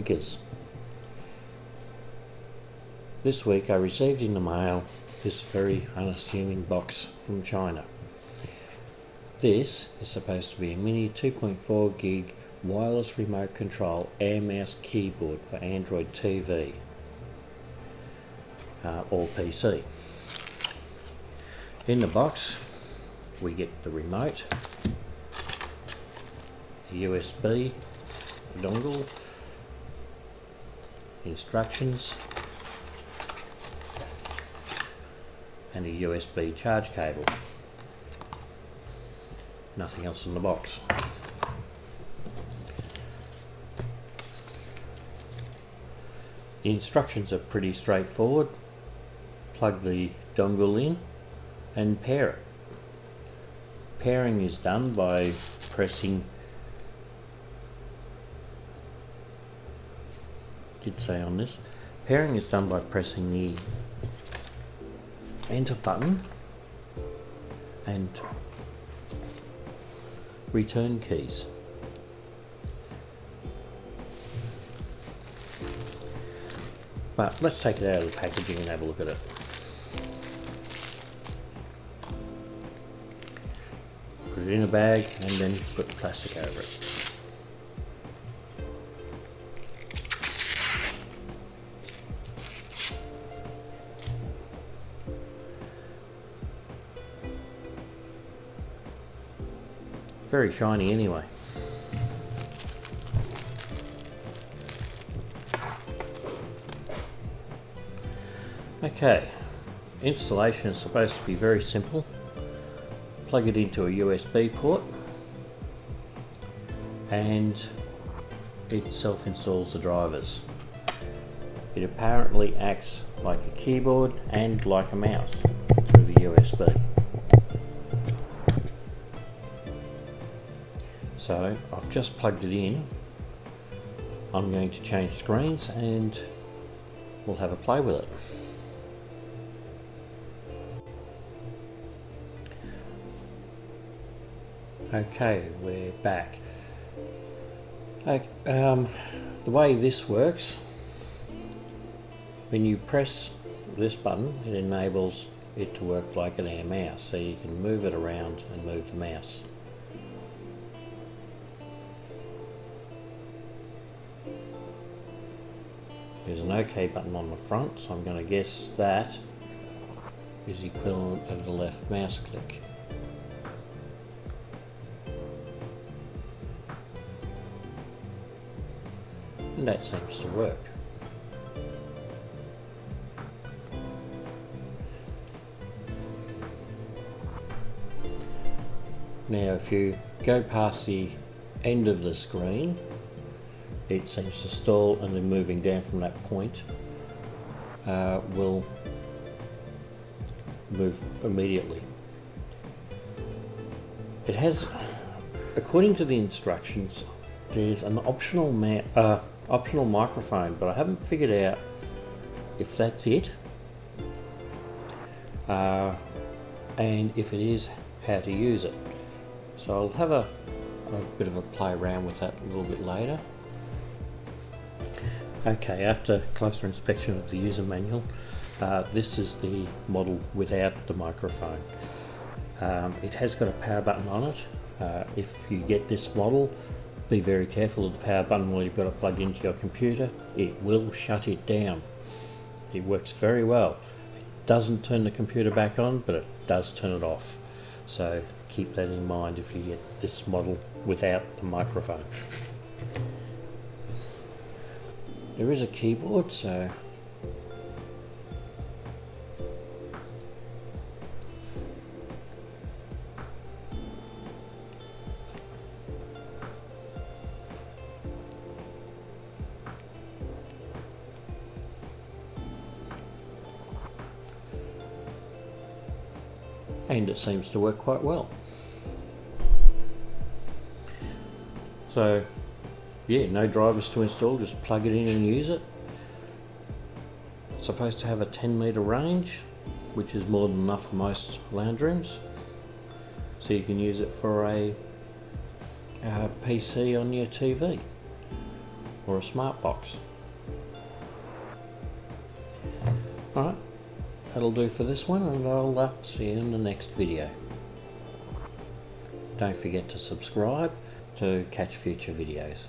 Thinkers. This week I received in the mail this very unassuming box from China. This is supposed to be a mini 2.4 gig wireless remote control air mouse keyboard for Android TV or PC. In the box we get the remote, the USB dongle, instructions and a USB charge cable. Nothing else in the box. The instructions are pretty straightforward. Plug the dongle in and pair it. Pairing is done by pressing, pairing is done by pressing the enter button and return keys. But let's take it out of the packaging and have a look at it. Put it in a bag and then put the plastic over it. Very shiny anyway. Okay, installation is supposed to be very simple. Plug it into a USB port and it self-installs the drivers. It apparently acts like a keyboard and like a mouse through the USB. So I've just plugged it in. I'm going to change screens and we'll have a play with it. Okay, we're back. Okay, the way this works, when you press this button, it enables it to work like an air mouse, so you can move it around and move the mouse. There's an OK button on the front, so I'm going to guess that is the equivalent of the left mouse click. And that seems to work. Now if you go past the end of the screen, it seems to stall, and then moving down from that point will move immediately. It has, according to the instructions, there's an optional microphone, but I haven't figured out if that's it, and if it is, how to use it. So I'll have a bit of a play around with that a little bit later. Okay, after closer inspection of the user manual, this is the model without the microphone. It has got a power button on it. If you get this model, be very careful of the power button while you've got it plugged into your computer. It will shut it down. It works very well. It doesn't turn the computer back on, but it does turn it off. So keep that in mind if you get this model without the microphone. There is a keyboard, so and it seems to work quite well. So yeah, no drivers to install, just plug it in and use it. It's supposed to have a 10-metre range, which is more than enough for most lounge rooms. So you can use it for a PC on your TV. or a smart box. Alright, that'll do for this one, and I'll see you in the next video. Don't forget to subscribe to catch future videos.